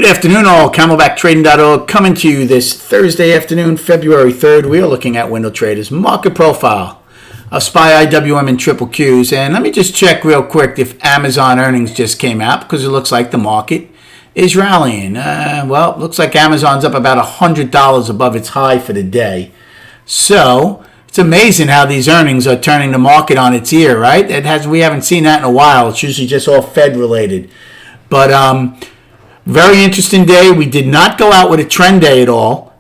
Good afternoon, all. CamelbackTrading.org coming to you this Thursday afternoon, February 3rd. We are looking at Window Traders market profile of SPY, IWM, and triple Qs. And let me just check real quick if Amazon earnings just came out, because it looks like the market is rallying. Well, it looks like Amazon's up about $100 above its high for the day. So it's amazing how these earnings are turning the market on its ear, right? We haven't seen that in a while. It's usually just all Fed related. But very interesting day. We did not go out with a trend day at all,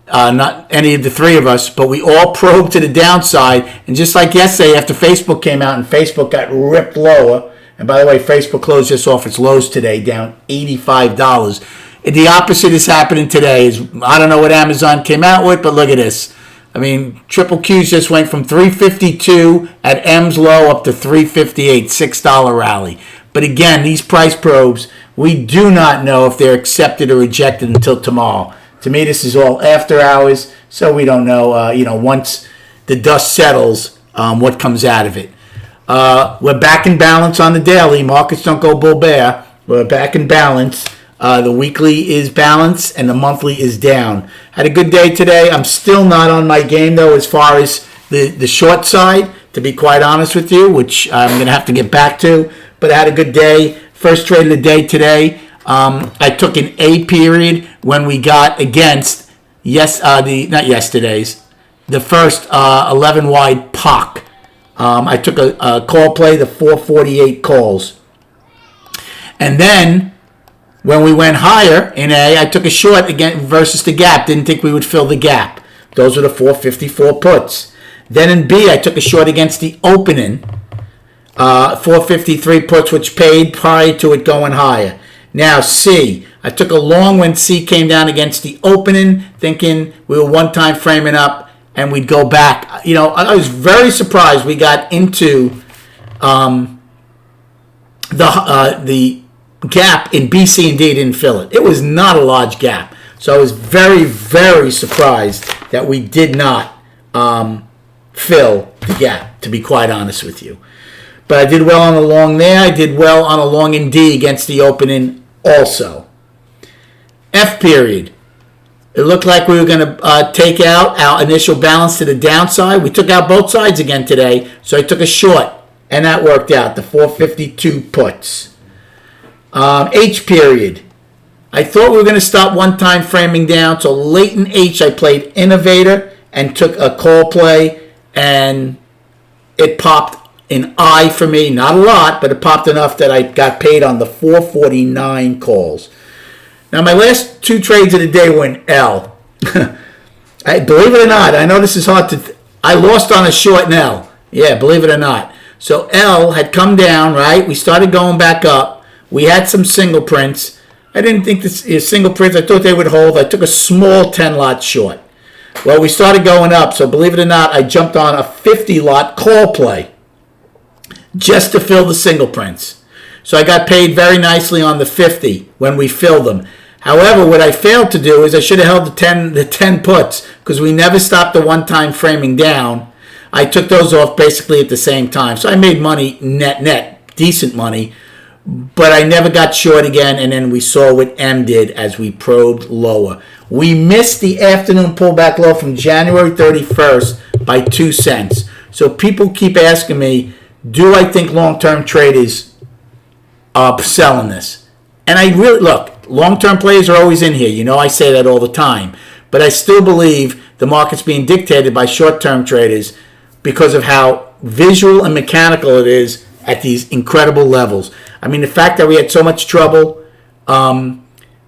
not any of the three of us, but we all probed to the downside. And just like yesterday after Facebook came out and Facebook got ripped lower, and by the way, Facebook closed just off its lows today, down $85. The opposite is happening today. I don't know what Amazon came out with, but look at this. I mean, triple Qs just went from 352 at M's low up to 358, $6 rally. But again, these price probes, we do not know if they're accepted or rejected until tomorrow. To me, this is all after hours, so we don't know, once the dust settles, what comes out of it. We're back in balance on the daily. Markets don't go bull bear. We're back in balance. The weekly is balanced and the monthly is down. Had a good day today. I'm still not on my game, though, as far as the short side, to be quite honest with you, which I'm going to have to get back to. But I had a good day. First trade of the day today. I took an A period when we got against not yesterday's, the first 11 wide POC. I took a call play, the 448 calls. And then when we went higher in A, I took a short again versus the gap. Didn't think we would fill the gap. Those were the 454 puts. Then in B, I took a short against the opening. 453 puts, which paid prior to it going higher. Now C, I took a long when C came down against the opening, thinking we were one-time framing up and we'd go back. I was very surprised we got into the gap in B, C, and D. Didn't fill it. It was not a large gap, so I was very, very surprised that we did not fill the gap, to be quite honest with you. But I did well on a long there. I did well on a long in D against the opening also. F period. It looked like we were going to take out our initial balance to the downside. We took out both sides again today, so I took a short, and that worked out, the 452 puts. H period. I thought we were going to stop one-time framing down, so late in H I played Innovator and took a call play, and it popped in I for me, not a lot, but it popped enough that I got paid on the 449 calls. Now, my last two trades of the day were in L. Believe it or not, I know this is hard to... I lost on a short in L. Yeah, believe it or not. So L had come down, right? We started going back up. We had some single prints. I didn't think this is single prints. I thought they would hold. I took a small 10-lot short. Well, we started going up, so believe it or not, I jumped on a 50-lot call play just to fill the single prints. So I got paid very nicely on the 50 when we filled them. However, what I failed to do is I should have held the 10 puts, because we never stopped the one-time framing down. I took those off basically at the same time. So I made money net, decent money, but I never got short again, and then we saw what M did as we probed lower. We missed the afternoon pullback low from January 31st by 2 cents. So people keep asking me, do I think long-term traders are selling this? And I really, look, long-term players are always in here. I say that all the time. But I still believe the market's being dictated by short-term traders because of how visual and mechanical it is at these incredible levels. I mean, the fact that we had so much trouble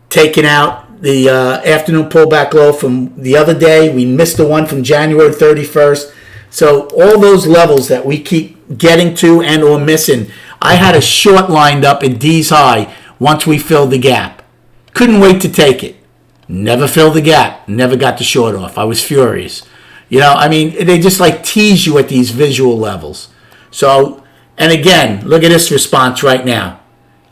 taking out the afternoon pullback low from the other day. We missed the one from January 31st. So all those levels that we keep getting to and or missing, I had a short lined up in D's high once we filled the gap. Couldn't wait to take it. Never filled the gap. Never got the short off. I was furious. They just like tease you at these visual levels. So, and again, look at this response right now.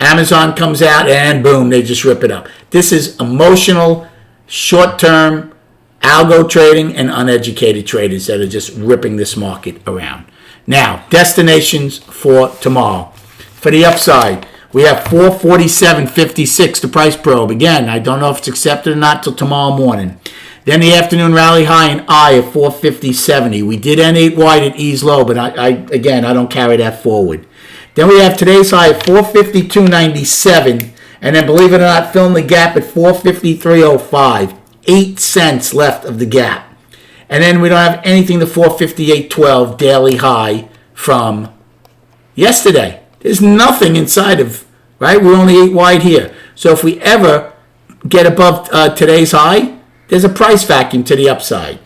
Amazon comes out and boom, they just rip it up. This is emotional, short-term, algo trading and uneducated traders that are just ripping this market around. Now, destinations for tomorrow. For the upside, We have 447.56, the price probe. Again, I don't know if it's accepted or not till tomorrow morning. Then the afternoon rally high in I of 450.70. We did N8 wide at E's low, but I don't carry that forward. Then we have today's high at 452.97, and then believe it or not, filling the gap at 453.05. 8 cents left of the gap. And then we don't have anything to 458.12 daily high from yesterday. There's nothing inside of, right? We're only 8 wide here. So if we ever get above today's high, there's a price vacuum to the upside.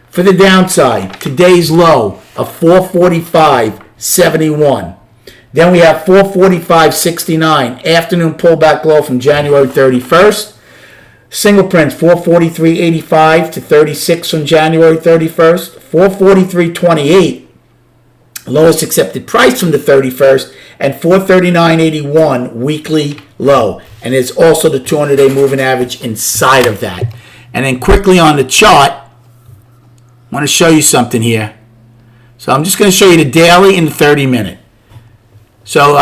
For the downside, today's low of 445.71. Then we have 445.69, afternoon pullback low from January 31st. Single prints 443.85 to 36 on January 31st. 443.28, lowest accepted price from the 31st, and 439.81 weekly low. And there's also the 200-day moving average inside of that. And then quickly on the chart, I want to show you something here. So I'm just going to show you the daily and the 30-minute. So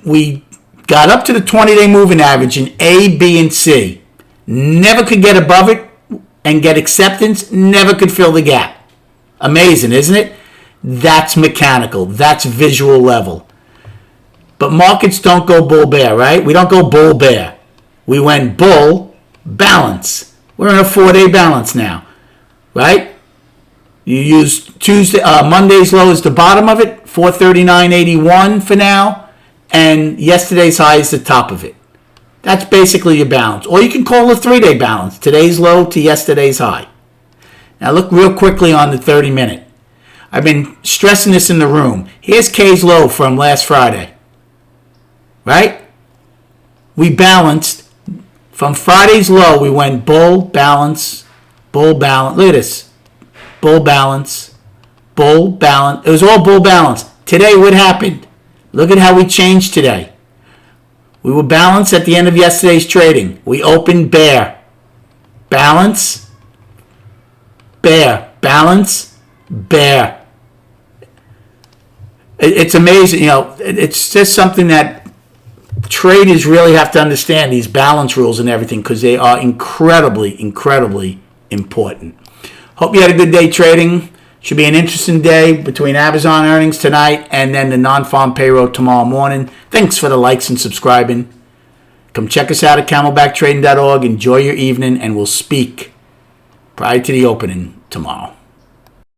we got up to the 20-day moving average in A, B, and C. Never could get above it and get acceptance. Never could fill the gap. Amazing, isn't it? That's mechanical. That's visual level. But markets don't go bull bear, right? We don't go bull bear. We went bull balance. We're in a 4-day balance now, right? You use Monday's low as the bottom of it, 439.81 for now, and yesterday's high is the top of it. That's basically your balance. Or you can call a 3-day balance, today's low to yesterday's high. Now look real quickly on the 30-minute. I've been stressing this in the room. Here's K's low from last Friday, right? We balanced. From Friday's low, we went bull, balance, bull, balance. Look at this. Bull, balance, bull, balance. It was all bull, balance. Today, what happened? Look at how we changed today. We were balanced at the end of yesterday's trading. We opened bear. Balance, bear. Balance, bear. It's amazing. You know, it's just something that traders really have to understand, these balance rules and everything, because they are incredibly, incredibly important. Hope you had a good day trading. Should be an interesting day between Amazon earnings tonight and then the non-farm payroll tomorrow morning. Thanks for the likes and subscribing. Come check us out at camelbacktrading.org. Enjoy your evening, and we'll speak prior to the opening tomorrow.